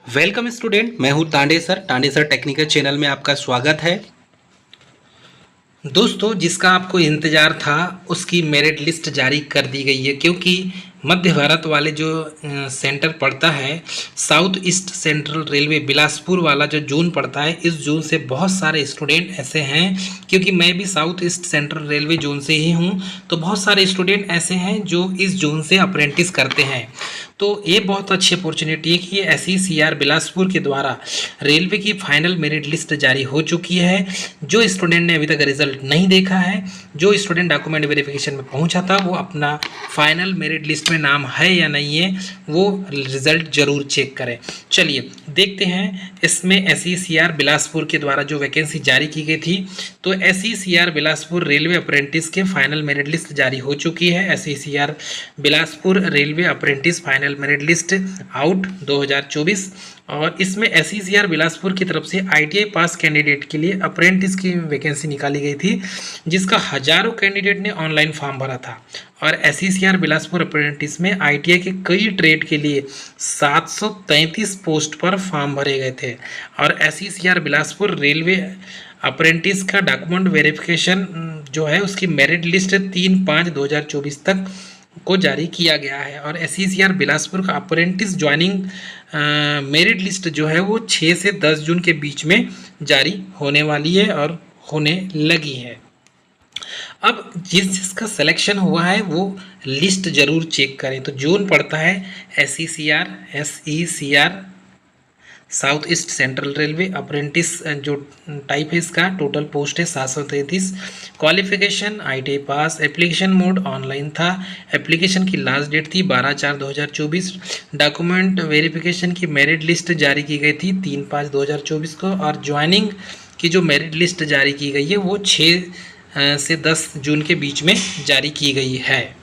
Welcome student, मैं हूं Tande sir technical channel में आपका स्वागत है। दोस्तों, जिसका आपको इंतज़ार था उसकी मेरिट लिस्ट जारी कर दी गई है, क्योंकि मध्य भारत वाले जो सेंटर पड़ता है, south east central railway Bilaspur वाला जो जोन पड़ता है, इस जोन से बहुत सारे स्टूडेंट ऐसे हैं, क्योंकि मैं भी south east central railway zone से ही हूं, तो बहुत सारे स्टूडेंट ऐसे हैं जो इस जोन से अप्रेंटिस करते हैं। तो ये बहुत अच्छी अपॉर्चुनिटी है कि SECR बिलासपुर के द्वारा रेलवे की फाइनल मेरिट लिस्ट जारी हो चुकी है। जो स्टूडेंट ने अभी तक रिजल्ट नहीं देखा है, जो स्टूडेंट डॉक्यूमेंट वेरिफिकेशन में पहुंचा था, वो अपना फाइनल मेरिट लिस्ट में नाम है या नहीं है वो रिजल्ट जरूर चेक करें। चलिए देखते हैं इसमें SECR बिलासपुर के द्वारा जो वैकेंसी जारी की गई थी। तो SECR बिलासपुर रेलवे अप्रेंटिस के फाइनल मेरिट लिस्ट जारी हो चुकी है। SECR Bilaspur railway apprentice final merit list out 2024, और इसमें SECR बिलासपुर की तरफ से ITI पास कैंडिडेट के लिए अप्रेंटिस की वैकेंसी निकाली गई थी, जिसका हजारों कैंडिडेट ने ऑनलाइन फॉर्म भरा था। और SECR बिलासपुर अप्रेंटिस में ITI के कई ट्रेड के लिए 733 पोस्ट पर फॉर्म भरे गए थे। और SECR बिलासपुर रेलवे अप्रेंटिस का डॉक्यूमेंट वेरिफिकेशन जो है उसकी मेरिट लिस्ट 3/5/2024 तक को जारी किया गया है। और SECR बिलासपुर का अप्रेंटिस ज्वाइनिंग मेरिट लिस्ट जो है वो 6 से 10 जून के बीच में जारी होने वाली है और होने लगी है। अब जिसका सिलेक्शन हुआ है वो लिस्ट जरूर चेक करें। तो जोन पड़ता है SECR south east central railway apprentice, जो टाइप है इसका टोटल पोस्ट है 733। क्वालिफिकेशन ITI पास। एप्लीकेशन मोड ऑनलाइन था। एप्लीकेशन की लास्ट डेट थी 12/4/2024। डॉक्यूमेंट वेरिफिकेशन की मेरिट लिस्ट जारी की गई थी 3/5/2024 को। और ज्वाइनिंग की जो मेरिट लिस्ट जारी की गई है वो 6 से 10 जून के बीच में जारी की गई है।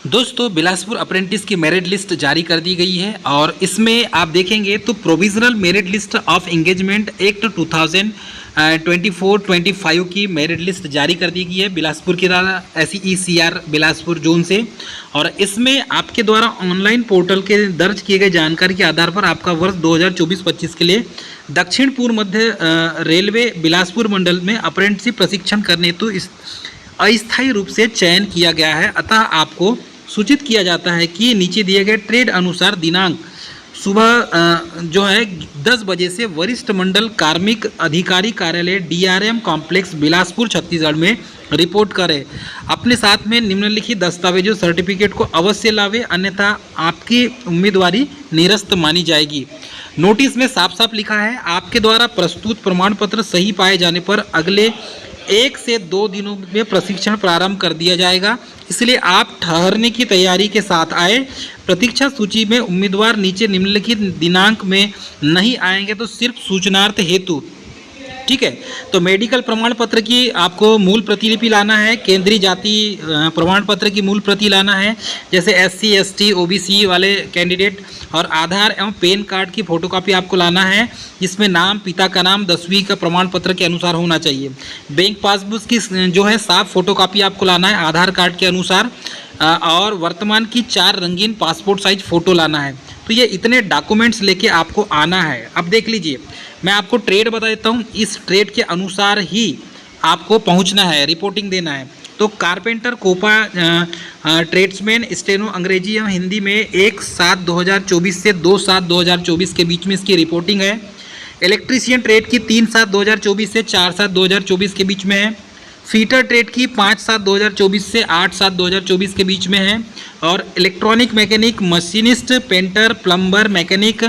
दोस्तों, बिलासपुर अप्रेंटिस की मेरिट लिस्ट जारी कर दी गई है, और इसमें आप देखेंगे तो provisional merit list of engagement act 2024-25 की मेरिट लिस्ट जारी कर दी गई है बिलासपुर के द्वारा SECR बिलासपुर जोन से। और इसमें आपके द्वारा ऑनलाइन पोर्टल के दर्ज किए गए जानकारी के आधार पर आपका वर्ष 2024-25 के लिए दक्षिण पूर्व मध्य रेलवे बिलासपुर मंडल में अप्रेंटिसशिप प्रशिक्षण करने हेतु अस्थायी रूप से चयन किया गया है। अतः आपको सूचित किया जाता है कि नीचे दिए गए ट्रेड अनुसार दिनांक सुबह जो है 10 बजे से वरिष्ठ मंडल कार्मिक अधिकारी कार्यालय DRM कॉम्प्लेक्स बिलासपुर छत्तीसगढ़ में रिपोर्ट करें। अपने साथ में निम्नलिखित दस्तावेजों सर्टिफिकेट को अवश्य लावे, अन्यथा आपकी उम्मीदवारी निरस्त मानी जाएगी। नोटिस में साफ साफ लिखा है, आपके द्वारा प्रस्तुत प्रमाण पत्र सही पाए जाने पर अगले 1 से 2 दिनों में प्रशिक्षण प्रारंभ कर दिया जाएगा, इसलिए आप ठहरने की तैयारी के साथ आए। प्रतीक्षा सूची में उम्मीदवार नीचे निम्नलिखित दिनांक में नहीं आएंगे तो सिर्फ सूचनार्थ हेतु, ठीक है। तो मेडिकल प्रमाण पत्र की आपको मूल प्रतिलिपि लाना है, केंद्रीय जाति प्रमाण पत्र की मूल प्रति लाना है, जैसे SC ST OBC वाले कैंडिडेट, और आधार एवं पैन कार्ड की फोटोकॉपी आपको लाना है, जिसमें नाम, पिता का नाम 10वीं का प्रमाण पत्र के अनुसार होना चाहिए। बैंक पासबुक की जो है साफ फोटोकॉपी आपको लाना है आधार कार्ड के अनुसार, और वर्तमान की 4 रंगीन पासपोर्ट साइज फ़ोटो लाना है। तो ये इतने डॉक्यूमेंट्स लेके आपको आना है। अब देख लीजिए, मैं आपको ट्रेड बता देता हूँ, इस ट्रेड के अनुसार ही आपको पहुँचना है, रिपोर्टिंग देना है। तो कारपेंटर, कोपा, ट्रेड्समैन, स्टेनो अंग्रेजी एवं हिंदी में 1/7/2024 से 2/7/2024 के बीच में इसकी रिपोर्टिंग है। इलेक्ट्रीशियन ट्रेड की 3/7/2024 से 4/7/2024 के बीच में है। फीटर ट्रेड की 5/7/2024 से 8/7/2024 के बीच में है। और electronic mechanic, machinist, painter, plumber, mechanic,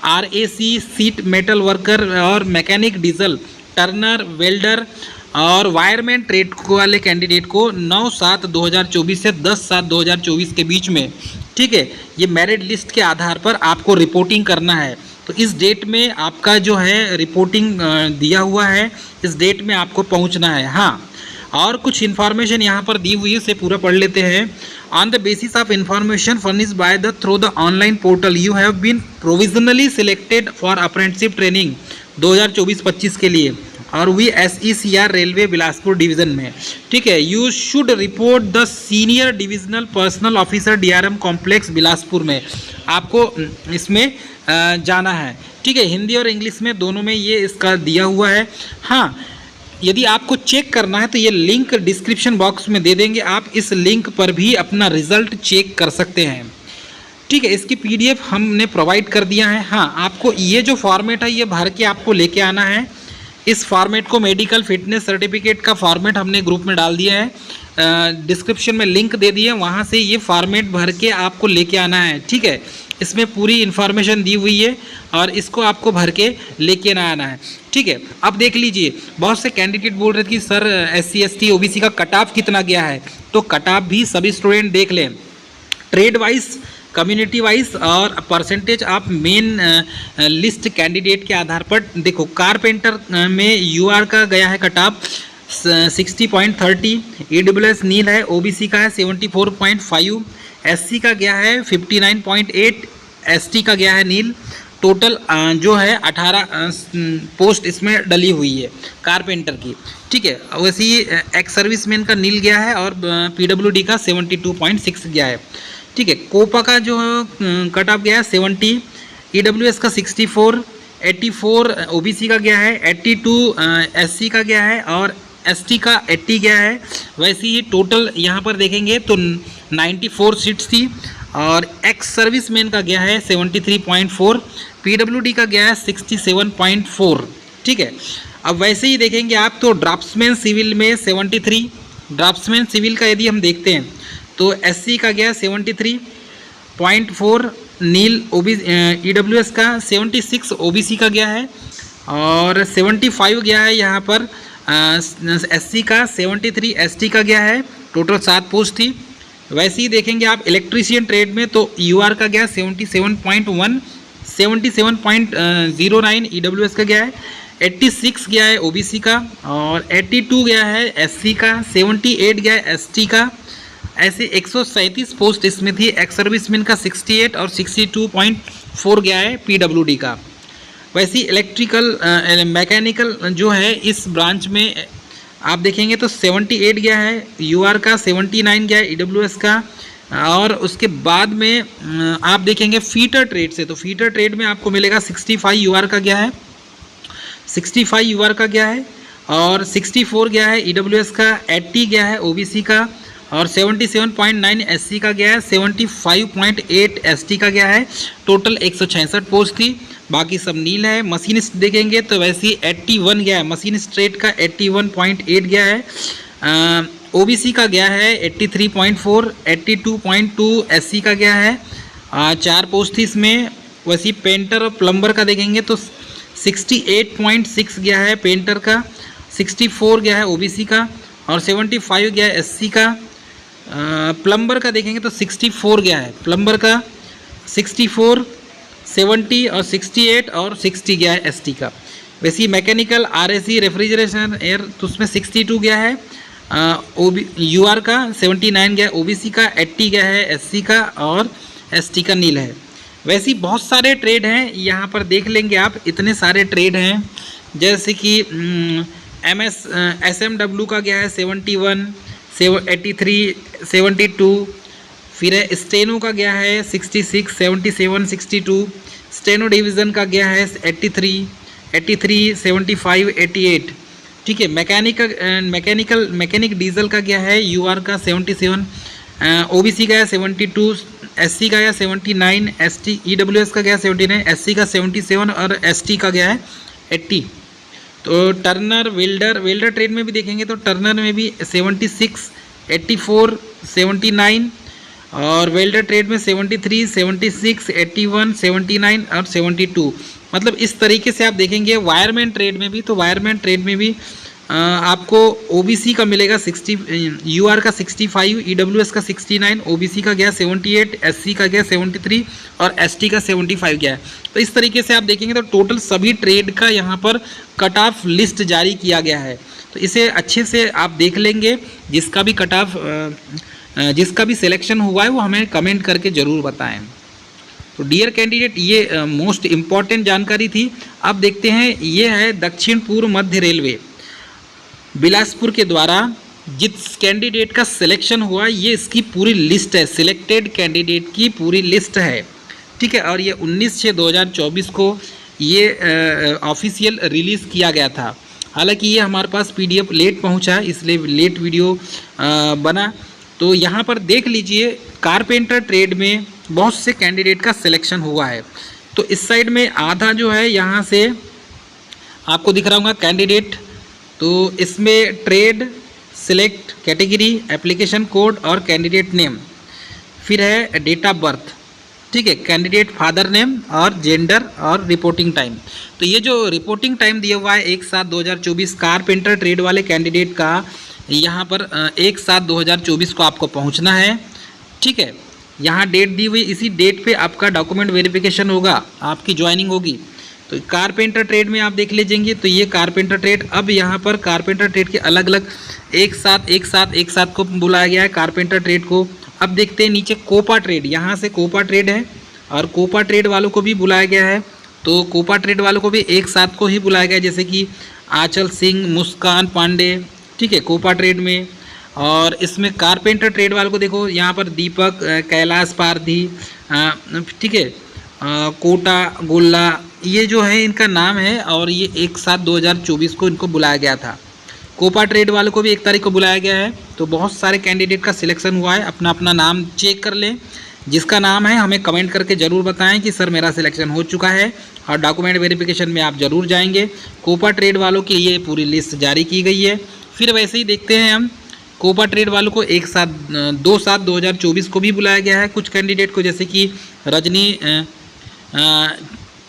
RAC, seat metal worker और मैकेनिक डीजल, टर्नर, वेल्डर और वायरमैन ट्रेड वाले कैंडिडेट को 9/7/2024 से 10/7/2024 के बीच में, ठीक है, ये मेरिट लिस्ट के आधार पर आपको रिपोर्टिंग करना है। तो इस डेट में आपका जो है रिपोर्टिंग दिया हुआ है, इस डेट में आपको पहुंचना है। हाँ, और कुछ इन्फॉर्मेशन यहाँ पर दी हुई है, उसे पूरा पढ़ लेते हैं। On the basis of information furnished by the through the online portal you have been provisionally selected for apprenticeship training 2024-25 के लिए। और VSECR रेलवे बिलासपुर डिवीज़न में। ठीक है, you should report the senior divisional personal officer DRM complex Bilaspur में, आपको इसमें जाना है। ठीक है, हिंदी और इंग्लिश में दोनों में ये इसका दिया हुआ है। हाँ, यदि आपको चेक करना है तो ये लिंक डिस्क्रिप्शन बॉक्स में दे देंगे, आप इस लिंक पर भी अपना रिजल्ट चेक कर सकते हैं। ठीक है, इसकी PDF हमने प्रोवाइड कर दिया है। हाँ, आपको ये जो फॉर्मेट है ये भर के आपको लेके आना है। इस फॉर्मेट को मेडिकल फिटनेस सर्टिफिकेट का फॉर्मेट हमने ग्रुप में डाल दिया है, डिस्क्रिप्शन में लिंक दे दिए, वहाँ से ये फॉर्मेट भर के आपको लेके आना है। ठीक है, इसमें पूरी इन्फॉर्मेशन दी हुई है और इसको आपको भर के लेके ना आना है। ठीक है, अब देख लीजिए, बहुत से कैंडिडेट बोल रहे थे कि सर SC ST OBC का कट ऑफ कितना गया है, तो कट ऑफ भी सभी स्टूडेंट देख लें, ट्रेड वाइज, कम्युनिटी वाइज और परसेंटेज आप मेन लिस्ट कैंडिडेट के आधार पर देखो। कारपेंटर में UR का गया है कट ऑफ 60.30, EWS नील है, OBC का है 74.5, SC का गया है 59.8, ST का गया है नील। टोटल जो है 18 पोस्ट इसमें डली हुई है कारपेंटर की। ठीक है, वैसे ही एक्स सर्विसमैन का नील गया है और PWD का 72.6 गया है। ठीक है, कोपा का जो कट ऑफ गया है 70, EWS का 64, 84 OBC का गया है, 82 SC का गया है और ST का 80 गया है। वैसे ही टोटल यहाँ पर देखेंगे तो 94 सीट्स थी और एक्स सर्विसमैन का गया है 73.4, PWD का गया है 67.4। ठीक है, अब वैसे ही देखेंगे आप तो ड्राफ्ट्समैन सिविल में 73, ड्राफ्ट्समैन सिविल का यदि हम देखते हैं तो SC का गया 73.4, नील EWS का 76 OBC का गया है और 75 गया है यहाँ पर SC का, 73 ST का गया है। टोटल 7 पोस्ट थी। वैसे ही देखेंगे आप इलेक्ट्रीशियन ट्रेड में तो UR का गया 77.1, 77.09 EWS का गया है, 86 गया है OBC का और 82 गया है SC का, 78 गया है ST का। ऐसे 137 पोस्ट इसमें थी। एक्स सर्विसमैन का 68 और 62.4 गया है PWD का। वैसे ही इलेक्ट्रिकल मैकेनिकल जो है इस ब्रांच में आप देखेंगे तो 78 गया है, UR का 79 गया है EWS का। और उसके बाद में आप देखेंगे फीटर ट्रेड से, तो फीटर ट्रेड में आपको मिलेगा 65 UR का गया है, 65 UR का गया है और 64 गया है EWS का, 80 गया है OBC का और 77.9 SC का गया है, 75.8 ST का गया है। टोटल 166 पोस्ट थी, बाकी सब नील है। मशीनिस्ट देखेंगे तो वैसे ही 81 गया है, मशीनिस्ट ट्रेड का 81.8 गया है, OBC का गया है 83.4, 82.2 SC का गया है। 4 पोस्ट थी इसमें। वैसे ही पेंटर और प्लम्बर का देखेंगे तो 68.6 गया है पेंटर का, 64 गया है OBC का और 75 गया है SC का। प्लम्बर का देखेंगे तो 64 गया है, प्लम्बर का 64, 70 और 68 और 60 गया है ST का। वैसे ही मैकेनिकल RAC रेफ्रिजरेशन एयर तो उसमें 62 गया है, UR का 79 गया है, OBC का 80 गया है, SC का और ST का नील है। वैसे ही बहुत सारे ट्रेड हैं, यहाँ पर देख लेंगे आप, इतने सारे ट्रेड हैं। जैसे कि SMW का गया है 71, 83, 72, फिर है स्टेनो का गया है 66, 77, 62, स्टेनो डिवीज़न का गया है 83, 75, 88। ठीक है, मैकेनिक डीजल का गया है UR का 77, OBC का है 72, SC का गया 79, ST EWS का गया 79, SC का 77 और ST का गया है 80। तो टर्नर वेल्डर ट्रेड में भी देखेंगे तो टर्नर में भी 76, 84, 79 और वेल्डर ट्रेड में 73, 76, 81, 79 और 72। मतलब इस तरीके से आप देखेंगे। वायरमैन ट्रेड में भी, तो वायरमैन ट्रेड में भी आपको OBC का मिलेगा 60, UR का 65, EWS का 69, OBC का गया 78, SC का गया 73 और ST का 75 गया है। तो इस तरीके से आप देखेंगे तो टोटल सभी ट्रेड का यहाँ पर कट ऑफ लिस्ट जारी किया गया है। तो इसे अच्छे से आप देख लेंगे। जिसका भी कट ऑफ जिसका भी सिलेक्शन हुआ है वो हमें कमेंट करके ज़रूर बताएं। तो डियर कैंडिडेट, ये मोस्ट इम्पॉर्टेंट जानकारी थी। अब देखते हैं, ये है दक्षिण पूर्व मध्य रेलवे। बिलासपुर के द्वारा जिस कैंडिडेट का सिलेक्शन हुआ, ये इसकी पूरी लिस्ट है, सिलेक्टेड कैंडिडेट की पूरी लिस्ट है, ठीक है। और ये 19/6/2024 को ये ऑफिशियल रिलीज़ किया गया था। हालांकि ये हमारे पास PDF लेट पहुंचा है, इसलिए लेट वीडियो बना। तो यहाँ पर देख लीजिए, कारपेंटर ट्रेड में बहुत से कैंडिडेट का सिलेक्शन हुआ है। तो इस साइड में आधा जो है यहाँ से आपको दिख रहा होगा कैंडिडेट, तो इसमें trade, select, category, application code और कैंडिडेट नेम, फिर है डेट ऑफ बर्थ, ठीक है, कैंडिडेट फादर नेम और जेंडर और रिपोर्टिंग टाइम। तो ये जो रिपोर्टिंग टाइम दिया हुआ है 1/7/2024 कारपेंटर ट्रेड वाले कैंडिडेट का, यहाँ पर 1/7/2024 को आपको पहुँचना है, ठीक है। यहाँ डेट दी हुई, इसी डेट पे आपका डॉक्यूमेंट वेरिफिकेशन होगा, आपकी ज्वाइनिंग होगी। तो कारपेंटर ट्रेड में आप देख लीजिएंगे, तो ये कारपेंटर ट्रेड, अब यहाँ पर कारपेंटर ट्रेड के अलग अलग एक साथ को बुलाया गया है कारपेंटर ट्रेड को। अब देखते हैं नीचे कोपा ट्रेड, यहाँ से कोपा ट्रेड है और कोपा ट्रेड वालों को भी बुलाया गया है। तो कोपा ट्रेड वालों को भी एक साथ को ही बुलाया गया है, जैसे कि आंचल सिंह, मुस्कान पांडे, ठीक है, कोपा ट्रेड में। और इसमें कारपेंटर ट्रेड वालों को देखो, यहाँ पर दीपक, कैलाश पारधी, ठीक है, कोटा गोल्ला, ये जो है इनका नाम है। और ये 1/7/2024 को इनको बुलाया गया था। कोपा ट्रेड वालों को भी 1 तारीख को बुलाया गया है। तो बहुत सारे कैंडिडेट का सिलेक्शन हुआ है, अपना अपना नाम चेक कर लें। जिसका नाम है हमें कमेंट करके ज़रूर बताएं कि सर मेरा सिलेक्शन हो चुका है, और डॉक्यूमेंट वेरिफिकेशन में आप ज़रूर जाएंगे। कोपा ट्रेड वालों की ये पूरी लिस्ट जारी की गई है। फिर वैसे ही देखते हैं हम, कोपा ट्रेड वालों को 2/7/2024 को भी बुलाया गया है कुछ कैंडिडेट को, जैसे कि रजनी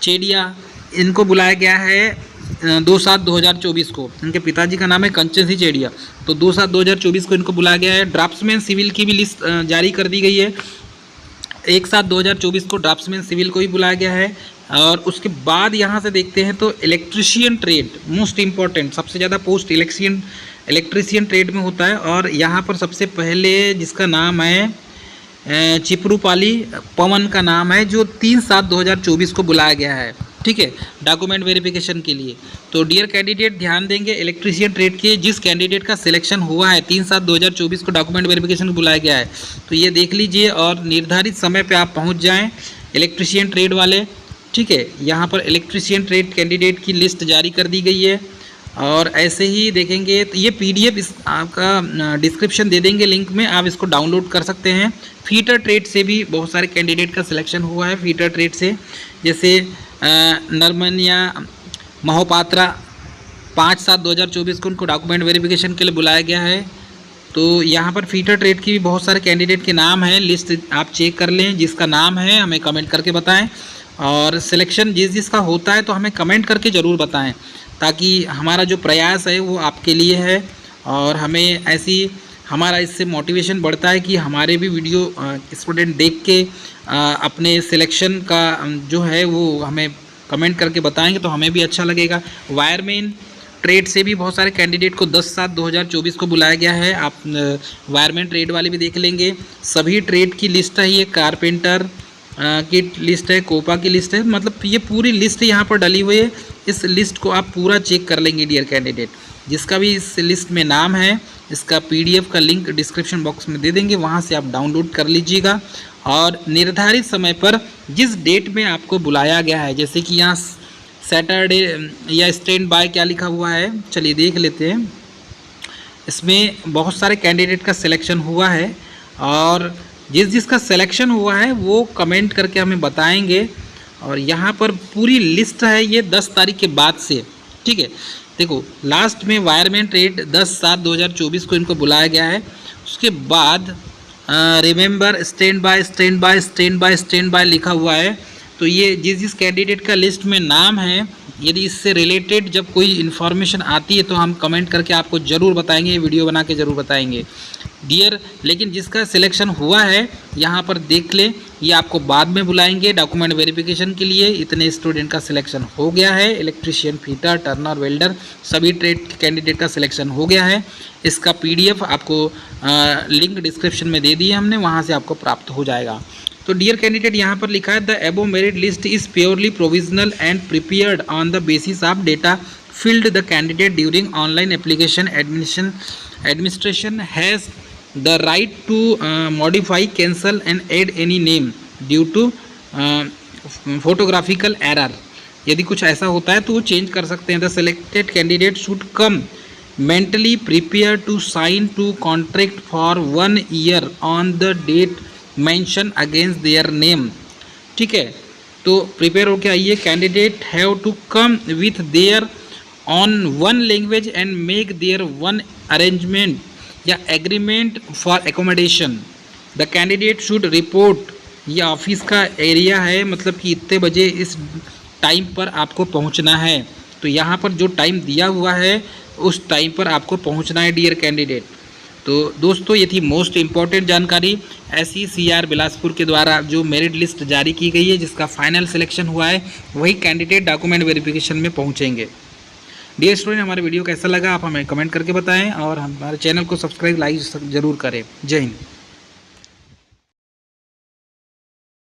चेड़िया, इनको बुलाया गया है 2/7/2024 को। इनके पिताजी का नाम है कंचन सिंह चेड़िया। तो 2/7/2024 को इनको बुलाया गया है। ड्राफ्ट्समैन सिविल की भी लिस्ट जारी कर दी गई है। 1/7/2024 को ड्राफ्ट्समैन सिविल को भी बुलाया गया है। और उसके बाद यहाँ से देखते हैं तो इलेक्ट्रीशियन ट्रेड, मोस्ट इम्पॉर्टेंट, सबसे ज़्यादा पोस्ट इलेक्ट्रीशियन ट्रेड में होता है। और यहाँ पर सबसे पहले जिसका नाम है चिपरूपाली पवन का नाम है, जो 3/7/2024 को बुलाया गया है, ठीक है, डॉक्यूमेंट वेरिफिकेशन के लिए। तो डियर कैंडिडेट ध्यान देंगे, इलेक्ट्रीशियन ट्रेड के जिस कैंडिडेट का सिलेक्शन हुआ है 3/7/2024 को डॉक्यूमेंट वेरिफिकेशन को बुलाया गया है, तो ये देख लीजिए और निर्धारित समय पे आप पहुंच जाएं इलेक्ट्रीशियन ट्रेड वाले, ठीक है। यहाँ पर इलेक्ट्रीशियन ट्रेड कैंडिडेट की लिस्ट जारी कर दी गई है। और ऐसे ही देखेंगे तो ये PDF इस आपका डिस्क्रिप्शन दे देंगे लिंक में, आप इसको डाउनलोड कर सकते हैं। फीटर ट्रेड से भी बहुत सारे कैंडिडेट का सिलेक्शन हुआ है। फीटर ट्रेड से जैसे नरमनिया महोपात्रा 5/7/2024 को उनको डॉक्यूमेंट वेरिफिकेशन के लिए बुलाया गया है। तो यहाँ पर फीटर ट्रेड की भी बहुत सारे कैंडिडेट के नाम है, लिस्ट आप चेक कर लें। जिसका नाम है हमें कमेंट करके बताएं, और सिलेक्शन जिसका होता है तो हमें कमेंट करके ज़रूर बताएं, ताकि हमारा जो प्रयास है वो आपके लिए है। और हमें ऐसी हमारा इससे मोटिवेशन बढ़ता है कि हमारे भी वीडियो स्टूडेंट देख के अपने सिलेक्शन का जो है वो हमें कमेंट करके बताएंगे, तो हमें भी अच्छा लगेगा। वायरमैन ट्रेड से भी बहुत सारे कैंडिडेट को 10/7/2024 को बुलाया गया है। आप वायरमैन ट्रेड वाले भी देख लेंगे। सभी ट्रेड की लिस्ट है, ये कारपेंटर की लिस्ट है, कोपा की लिस्ट है, मतलब ये पूरी लिस्ट यहाँ पर डली हुई है। इस लिस्ट को आप पूरा चेक कर लेंगे डियर कैंडिडेट। जिसका भी इस लिस्ट में नाम है, इसका PDF का लिंक डिस्क्रिप्शन बॉक्स में दे देंगे, वहाँ से आप डाउनलोड कर लीजिएगा। और निर्धारित समय पर जिस डेट में आपको बुलाया गया है, जैसे कि यहाँ सैटरडे या स्टैंड बाय क्या लिखा हुआ है, चलिए देख लेते हैं। इसमें बहुत सारे कैंडिडेट का सिलेक्शन हुआ है, और जिसका सिलेक्शन हुआ है वो कमेंट करके हमें बताएंगे। और यहाँ पर पूरी लिस्ट है ये 10 तारीख के बाद से, ठीक है। देखो लास्ट में वायरमैन ट्रेड 10/7/2024 को इनको बुलाया गया है। उसके बाद रिमेंबर स्टैंड बाय लिखा हुआ है। तो ये जिस कैंडिडेट का लिस्ट में नाम है, यदि इससे रिलेटेड जब कोई इन्फॉर्मेशन आती है तो हम कमेंट करके आपको ज़रूर बताएंगे, वीडियो बना के ज़रूर बताएंगे डियर। लेकिन जिसका सिलेक्शन हुआ है यहाँ पर देख ले, ये आपको बाद में बुलाएंगे डॉक्यूमेंट वेरिफिकेशन के लिए। इतने स्टूडेंट का सिलेक्शन हो गया है, इलेक्ट्रीशियन, फीटर, टर्नर, वेल्डर, सभी ट्रेड कैंडिडेट का सिलेक्शन हो गया है। इसका PDF आपको लिंक डिस्क्रिप्शन में दे दिए हमने, वहाँ से आपको प्राप्त हो जाएगा। तो डियर कैंडिडेट यहाँ पर लिखा है द एबो merit list is purely provisional and prepared on the basis of data filled the candidate during online application administration has the right to modify, cancel and add any name due to photographical error. यदि कुछ ऐसा होता है तो वो change कर सकते हैं. The selected candidate should come mentally prepare to sign to contract for 1 year on the date mentioned against their name. ठीक है, तो प्रिपेयर होके आइए. Candidate have to come with their own one language and make their own arrangement या agreement for accommodation. The candidate should report, ये office का area है, मतलब कि इतने बजे इस टाइम पर आपको पहुंचना है. तो यहाँ पर जो टाइम दिया हुआ है उस टाइम पर आपको पहुंचना है डियर कैंडिडेट. तो दोस्तों ये थी मोस्ट इम्पॉर्टेंट जानकारी SECR बिलासपुर के द्वारा जो मेरिट लिस्ट जारी की गई है, जिसका फाइनल सिलेक्शन हुआ है वही कैंडिडेट डॉक्यूमेंट वेरिफिकेशन में पहुंचेंगे. डियर स्टूडेंट, हमारा वीडियो कैसा लगा आप हमें कमेंट करके बताएं और हमारे चैनल को सब्सक्राइब लाइक ज़रूर करें. जय हिंद.